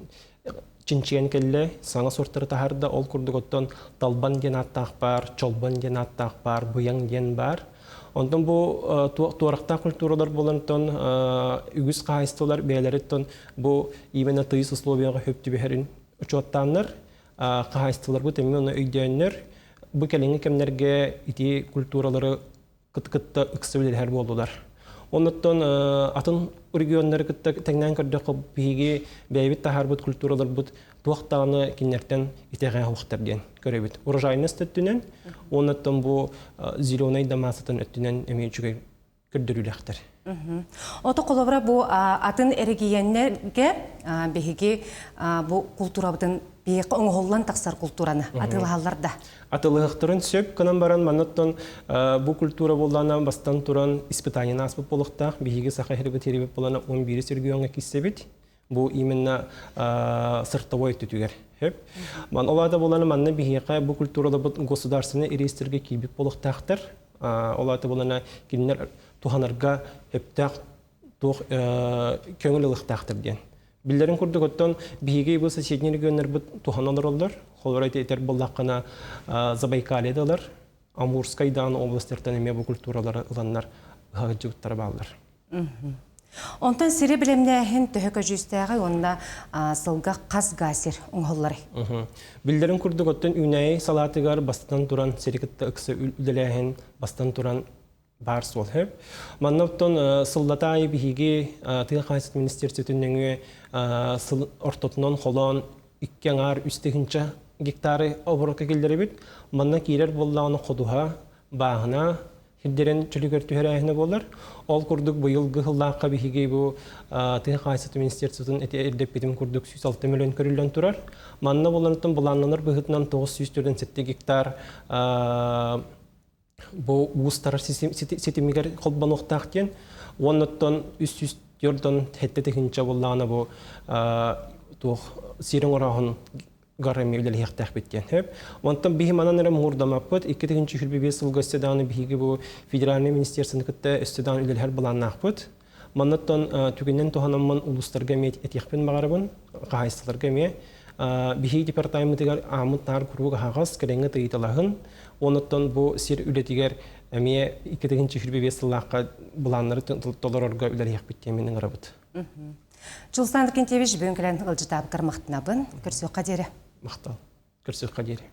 чинчен келле саңа сорттары тахарда ол курдуготтон талбан ген аттак бар, чолбан ген аттак бар, буяң ген бар. Ондан бу туаракта культуралар болантан үгүс кайстылар бәйләреттен бу именно тыйс условияга хөптү бехерин учоттаннар кайстылар бу темне өйдөннөр бу келеңе кемнерге ити культуралары кыт-кытта ыксыбылар болдулар. Оннан атын регионнар кытта теңнән кырдык биги бәйбит тахарбыт культуралар бут туактаны киннертен итеге вакыттардан көрөбүт. Урожайность төттүнен оннан бу зеленый дамасытын өттүнен эмечүгө көрдүрүлөктөр. Ото колобра бу атын эрегиеннерге биги бу культурабытын бийик оңголлан таксар культураны атылгаларда. Атылыктырын сөп кынан баран манаттан бу культура боллана бастан туран испытание наспып болуктак биги саха хербет теребеп болана 11 регионга киссебит. Бу именно сыртовой түтүгер. Хеп. Ман олада болана манна бихига бу культурада бу государственный реестрге кибип болуктактыр. Олада болана кинер туханарга хептак тух көңүлүктактыр ден. Биллерин курдуготтон биги бу соседний регионнар бу туханалар олдар. Холорайт этер боллаккана Забайкальедалар, Амурскайдан областтардан эме бу культуралар ыланнар хагыжыктар балдар. Онтан сире билемнәһен төһөкө жүстәгы онда сылга каз гасир оңголлары. Биллерин курдуготтон үнәй салатыгар бастан туран серикетте ыксы үлеләһен бастан туран бар сол хеп. Маннаттан сыллатай биги тыгы кайсы министрлыктын сыл ортотунан холон 2 аңар үстегинче гектары оборотка келдеребит. Манна кирер боллаганы кодуга багына хиддерен чөлөгөр төһөрәһне болар. Ол курдук быйылгы хыллакка биһиге бу тыгы кайсы министрлыктын эдеп битим курдук 106 миллион көрүлгөн турар. Манна болантын буланнанар быгытнан 947 гектар бу устар сетимигер колбаноктактен оннотон 300 jordan hette tekince bollana bu tuh sirin orahan garremi ile hektak bitken hep. Ondan bihi mananere muhurdamapıt. 2 tekince hülbi sıl göstedanı bihi bu federal ministersini kitte istedan ile her bulanakpıt. Manattan tükenen tohanamman uluslarga met etiyakpen magarabın qahayslarga me bihi departamentigar amut nar kuruga hagas kerenge taytalahın. Ondan bu sir ületiger Amiye 2 tekinci hülbi sılaqqa bulanları tolarorga ile hekbitkemenin arabıt. Жылстанды кентебе жібенкілен ұлжытап кірмақтынабын, көрсі қадері. Мақтал, көрсі қадері.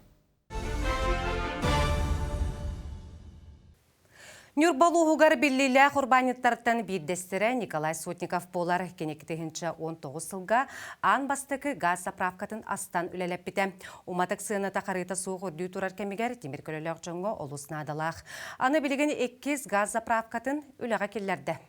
Нюрбалуғығар білілі құрбаниттарттан бейдестірі Николай Сотников болар кенектігінші 19 сылға ан бастықы газ заправкатын астан үлелеп біті. Уматық сыны тақарыта суғы дүй тұрар кемегер темір көлелек жоңғы олысына адалақ. Аны білген 2 газ заправкатын үлеға келлерді.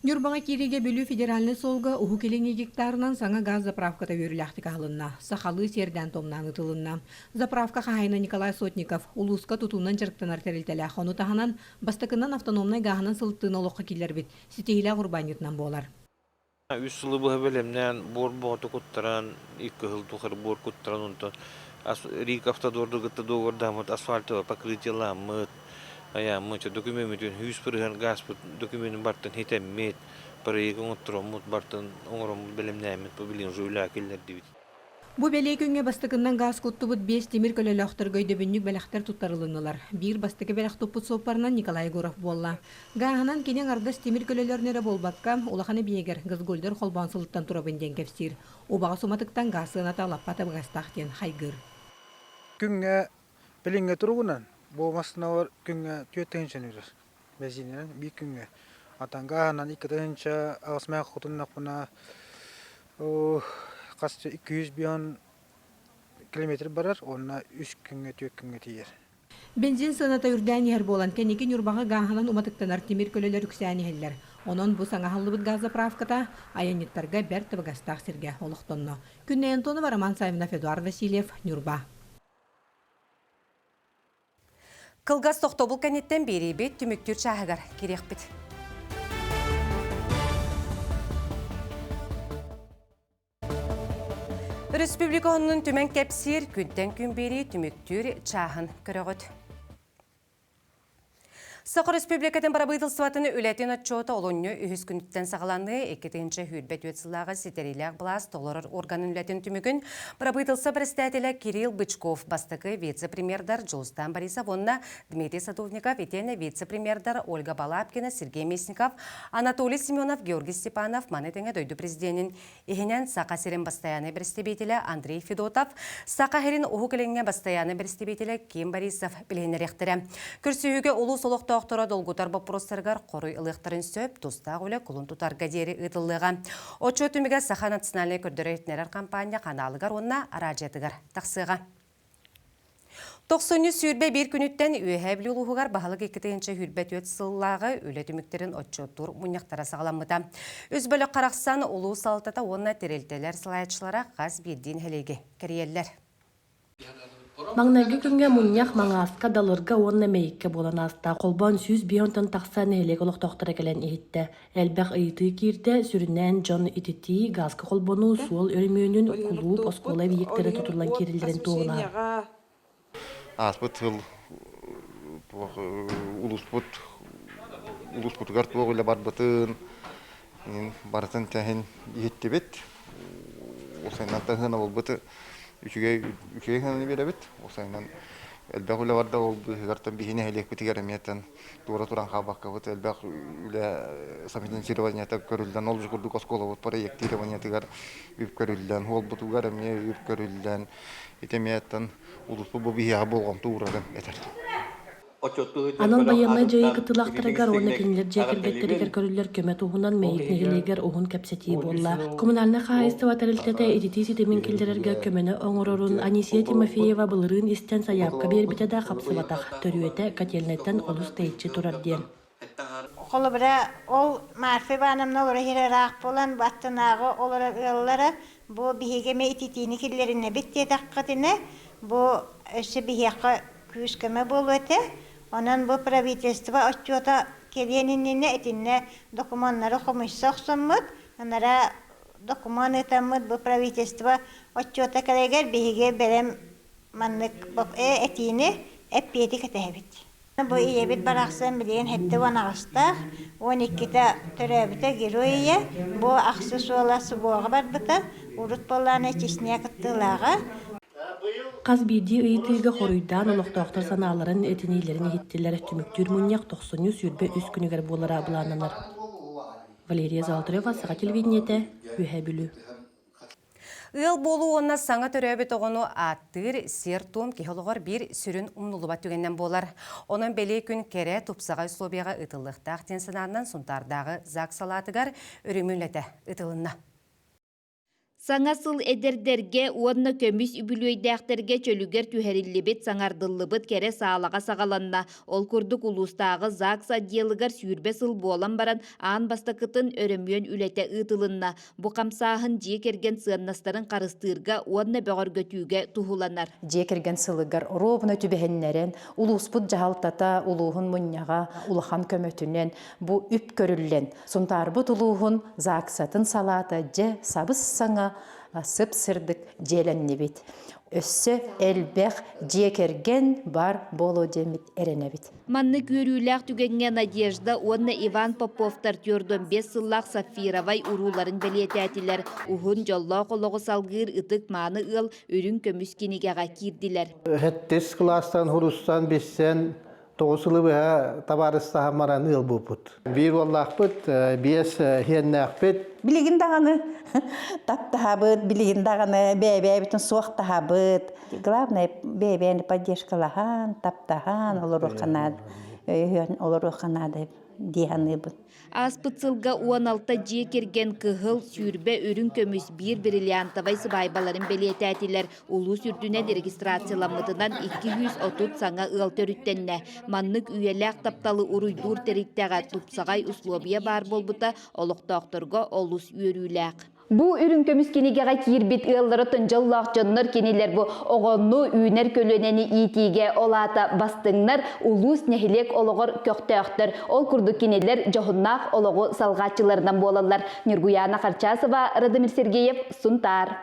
Нюрбаңа кереге бөлі федеральный солға ұху келеңе гектарынан саңа газ заправката өріләқтік алынна. Сақалы серден томнаны тылынна. Заправка қағайна Николай Сотников улуска тұтуынан жырықтанар тәрілтелі қону тағынан бастықынан автономнай ғағынан сылттығын олыққа келер бет. Сетейлі құрбанетінен болар. Үс сылы бұғы бөлемнен бор бұғыты құттыран, 2 жыл тұқыр бор құттыран ұнтан. Рик автодорды ғытты доғырдамыд, асфальтыва покрытиламыд. Я моча документин хүйспірген газ документин бартын хетеммет, проект оңыттырамыд бартын оңырамыд білімнәмет, бұл білген жөйлі әкелер дейбіт. Бу белей күнгө бастыкынан газ куттубут 5 темир көлөлөктөр көйдөбүннүк белектер туттарылынылар. Бир бастыгы белек туппут сопарынан Николай Гуров болла. Гаханан кенен ардас темир көлөлөрнөрө болбакка улаханы биегер гызгөлдөр холбансылыттан турабынден кепсир. Убага суматыктан газына талаппата багастахтен хайгыр. Күнгө белеңге тургунан болмасына күнгө төтенчен үрөр. Безинен би күнгө атанга анан 2-нче асмак хотуннакпына касчы 200 бион километр барар, онна 3 күнгө 4 күнгө тиер. Бензин сыната үрдән яр болан кенеки нюрбага гаханан уматыктанар темир көлөлөр үксәни хәлләр. Онон бу саңа халлыбыт газоправката аяниттарга бер табагастак сирге олуктонно. Күннен тоны Роман Саевнов, Эдуард Васильев, Нюрба. Кылгас тохтобул кенеттен бери бет түмүктүр чагыгар керекпит. Республиканын түмен кепсир күнден күн бери түмүктүр чагын көрөгөт. Сақыр Республикатын барабыйдылсыватыны үләтін отчота олонны үйіз күніттен сағаланны 2-нче хүрбет өтсілағы сетерилях бұлас толырыр органын үләтін түмігін барабыйдылсы бірістәтілі Кирилл Бычков бастықы вице-премьердар Жылыстан Борисов, онна Дмитрий Садовников, етені вице-премьердар Ольга Балапкина, Сергей Месников, Анатолий Семенов, Георгий Степанов, манетіңі дөйді президентін. Ихенен Сақа Серен бастаяны бірістебетілі Андрей Федотов, Сақа Херин ұғықылыңе бастаяны бірістебетілі Ким Борисов білейнеректірі. Күрсүйіге ұлы солық тоқтыра долгутар бопростаргар қорой ылықтарын сөп, тустақ өлі құлын тұтар гадері ұтылыға. Отчо түміге Саха национальный көрдірі етнерер компания қаналығар онна аражетігар тақсыға. 90 сүйірбе бір күніттен үйәбілі ұлығығар бағалық 2-нче хүрбет өт сыллағы өлі түміктерін отчоттур мұнияқтара сағаламыда. Өз бөлі қарақсан ұлу салтата онна терелтелер сылайатшылара қаз бірден хелеге кәриелер. Маңнарғы күнге мұнияқ маңасқа далырға онна мейікке болан аста. Қолбан 100 бионтан тақса нәлег олық тоқтыра келен ехетті. Әлбәқ ұйты керді сүрінен жон итеті газқы қолбану суол өрмүйінің құлуып оскола бейектері тұтылан керілдерін тоғына. Аспыт ғыл улуспыт ғарт оғылы барбытын барытын тәхін ехетті бет. Осайнан тәхіна болбыты Үчіге ғананы беребет, осайынан әлбәқ үлі барда ол ғартан бейіне әлек бітігер әметтен тура туран қабаққа бұт, әлбәқ үлі самитын сиреваниятта көрілден, ол жүгірдік оскола бұт, проекті реваниятығар үп көрілден, ол бұтығар әме үп көрілден, етеметтен ұлыспы бұл бейіға болған туырағын әтір. Анан байынна жайы кытылақтарыгар оны кенелер жекербеттерігер көрілер көмет уғынан мейікнегелегер уғын кәпсети болла. Коммунальны қайыстыва тәрілтеті editi ситемин келдерерге көмені оңырорун Анисия Тимофеева былырын истен саяпқа бербітеді қапсыватақ төрюеті котельнеттен олыс тейтші тұрар ден. Қолы бірі ол марфи банымны олары хирарақ болан баттынағы олары ұялары бұл бігеме ититini келдеріне бітте таққытыны бұл өсі бігеқі күшкіме бол өте. Онан бұл правительство отчета келенініне етінне документары қомышсақ сұммыд. Онара документ етамыд бұл правительство отчета кәлегер бейге берем маннык етіні әппеті кәтәбет. Бұл иебет барақсан білген хетті ванағыстақ, 12-та түрәбіті героия, бұл ақсы суаласы боғы бар бұта, ұрыт боланы чесіне кіттілаға. Қаз бейді ұйытыға қоруйдан олықтақтар саналарын әтінейлеріне хеттелер түміктүр мұнияқ 90 сүрбе үз күнігер болара бұлананар. Валерия Золотарева, Саға телевидениеті, Үйәбілі. Ил болу онна саңа төрөбет оғыну аттыр, сер том кехолығар бір сүрін ұмнулыбат түгеннен болар. Оның белей күн кере тұпсағай слобияға ұтылықтақ тенсінарынан сұнтардағы зақ салатығар үрімілеті ұтылынна. Саңасыл эдердерге, уонна көміс үбілөйдәқтерге чөлігер түхәрілібет саңардылыбыт кере сағалаға сағаланна. Ол күрдік улустағы зақса диелігер сүйірбе сыл болан баран аан бастақытын өрімген үләті ұтылынна. Бұ қамсағын жекерген сыаннастарын қарыстырға уонна бөғіргөтүүге тұхуланар. Жекерген сылығыр ровны түбәхеннерін, улуспыт жағалтата улуғын мұнняға, улыхан көмөтінен бұ үп көрілен. Сұнтарбыт улуғын зақсатын салаты же сабыс саңа сып-сырдык желеннебит. Өссө элбэх жекерген бар боло демит эренебит. Манны көрүләк түгенге Надежда, онна Иван Поповтар тёрдон 5 сыллақ Сафировай уруларын белетәтилер. Ухун жолла қолығы салгыр ытык маны ыл өрін көміскенігеға кирдилер. Хеттес кластан хурустан бессен 9 сылы быха табарыста хамаран ыл бупут. Бир оллақ бұт, 5 хеннәқ бұт. Билигин дағаны таптаға бұт, билигин дағаны бәй-бәй бүтін соқтаға бұт. Главное, бәй-бәйні поддержкалахан, таптахан, олыру қанады дияны бұт. Аспыцылға 16 жекерген кығыл сүрбе өрін көміс бір бриллиантовай сыбайбаларын белетәтілер. Улу сүрдінен регистрацияламыдынан 230 саңа ыл төріттенне. Маннык үйеләк тапталы уруйдур теріктәға тупсағай условия бар болбыта, олықтақтырға олус үйеріләк. Бу үрін көміскенегеға кирбит ыллары тұнжаллақ жоннар кенелер бұ оғонну үйнер көлөнені итиге олата бастыңнар улус нехилек олығыр көқтөқтір. Ол күрді кенелер жоғыннақ олығы салғатчыларынан болалар. Нұргуяна Қарчасова, Радамир Сергеев, Сунтар.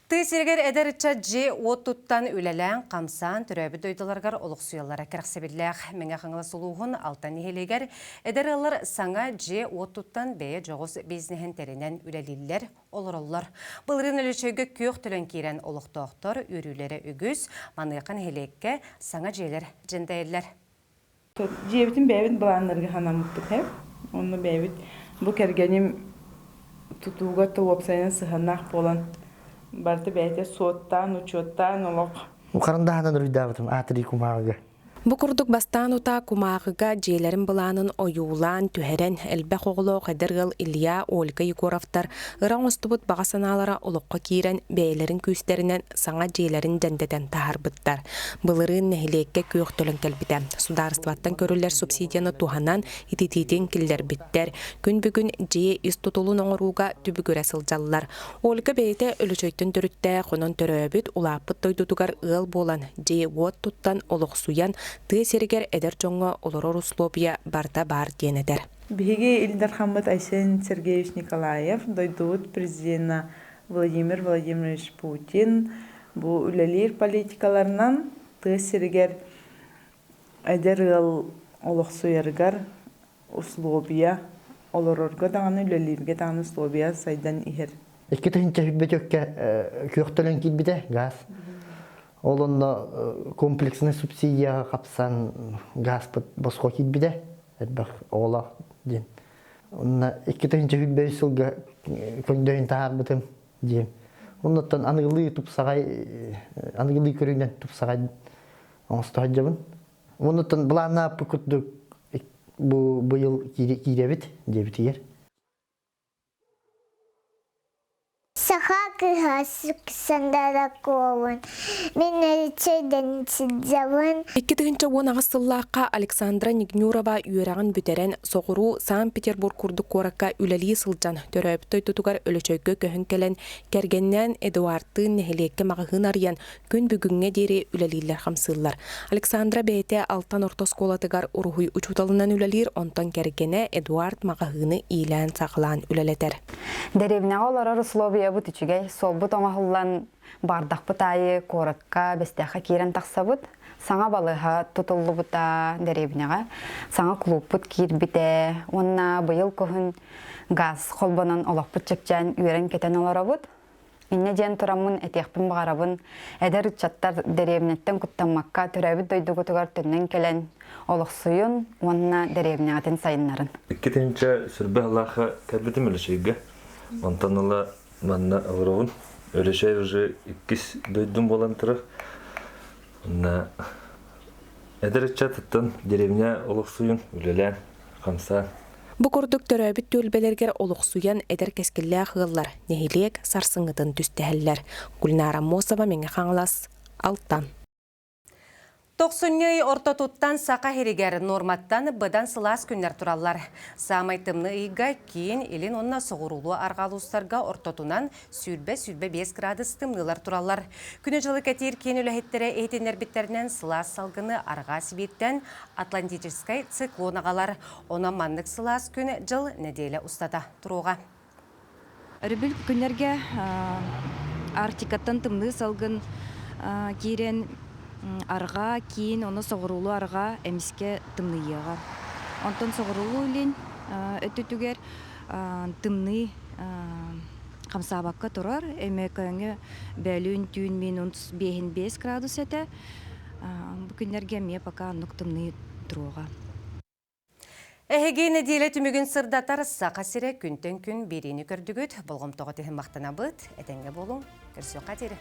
Тысергер эдерча же оттуттан үлелән қамсан түрәбі дөйділарғар олық сұялары кірқсебілләқ. Менге қаңылы сұлуғын алтан ехелегер эдер алар саңа же оттуттан бәе жоғыз безнехен терінен үлелілер олырылар. Бұлырын үлішөйгі көк түлін керен олық тоқтыр, үрілері үгіз, манықын хелекке саңа желер жендәйілер. Жебітін бәйбіт бұланларға қанамықтық әп. Оны бәйбіт бұл кәргенім тұтуға тұлопсайын сығанақ болан. Барты бәйте соттан, учеттан, олық. Қарындағынан үрдәбітім, атыры кумағыға. Букурдук бастан ута кумағыға желерін бұланын ойулан, түхерен, әлбәқ оғылы қадырғыл Илья, Ольга Егоровтар, ұран ұстыбыт бағасаналара олыққа кейрен бәйлерін күстерінен саңа желерін дәндеден тағар бұттар. Бұлырын нәхілекке көк төлін кәлбіті. Сударыстываттан көрілер субсидияны туғанан итететін кілдер біттер. Күн бүгін же үз тұтылын оңыруға түбі көрі сылжалылар. Ольга бәйті өлішөйттін түрітті қонын түрөбіт улапыт тойдудугар ыл болан же от тұттан олық суян Тысергер эдер жоңға олорор условия барда бар денедер. Биге Ильдар Хаммат Айсен Сергеевич Николаев, дойдут президент Владимир Владимирович Путин, бу үлелер политикаларынан тысергер эдер ыл олық суяргар условия олорорга дағаны үлелерге дағаны условия сайдан ихер. Эки тыгынча хүббетөкке көктөлөн килбиде газ. Олонна комплексный субсидия қапсан газ босқо килбиде. Элбэх ола ден. Онна 2-нче хүббе сылга көндөйүн таарбытым дем. Оннотон аныгылы тупсагай аныгылы көрүнөн тупсагай оңстожабын. Оннотон булана пукуттук бу быйыл киребит дебитигер. Сахакы сандараковын. Мен әречейден сидзавын. 2-нче ағысыллаққа Александра Нигнюрова үйерағын бүтерен соғыру Санкт-Петербург күрдік қораққа үләлі сылжан төрөптөй тұтуғар өлөчөйгі көхін кәлін кәргеннен Эдуардтың нәхелекке мағығын ариян күн бүгінге дері үләлілер қамсылар. Александра бәйте алтан орта сколатығар ұрғый учуталынан үләлер, онтан кәргене Эдуард мағығыны илән сақылан үләлетер. Деревня олары условия бұт үчігей, сол бұт оңағылан бардақ бұтайы қорыққа бәстәққа керен тақсабыт, саңа балыға тұтылы бұта деревняға, саңа клуб бұт кер біте, онна бұйыл көхін газ қолбынан олақ бұт чөпчән үйерен кетен олары бұт. Инне ден тұрамын әтеқпін бағарабын, әдір чаттар деревнеттен күттамаққа түрәбіт дойды күтігар түннен келен олық сұйын, онна деревняғатын сайынларын. 2-нче сүрбе Аллаха кәлбетім өлішейге, онтан ола манна ағырауын. Өлешей уже 2 дойдың болан тұры. Әдірітча тұттын деревня олық сұйын, өлелән, қамса. Бұқырдық төрәбіт төлбелергер олық сұян әдір кәскілі ағылар, нәхилек сарсыңғытын түстәхілер. Гүлнара Мосова менге қаңылас, Алтан. 90-й орта туттан сақа херигер норматтан бұдан сылас күннер тураллар. Самайтымны үйга кейін елін онна соғырулу арғалустарға ортотунан сүрбе 5 градус тымнылар тураллар. Күні жылы кәтер кен өләхеттері әйтенер біттерінен сылас салғыны арға сибеттен Атлантическай циклон ағалар. Она маннық сылас күні жыл неделі ұстата тұруға. Өрбіл күнерге артикаттан тымны салгын кирен арға, кейін оны соғырулу арға әміске тымныйыға. Онтон соғырулу үлін өттүтігер тымны қамсабаққа тұрар. Әмекаңы бәлін түйін мен 5 градус әті. Бұл күнерге ме пока анық тымны тұруға. Әхеге неделе түмігін сырдатар сақасыре күнтен күн берені көрдігіт. Болғым тоғы тегін мақтана бұд. Әтенге болың. Көрсі қатері.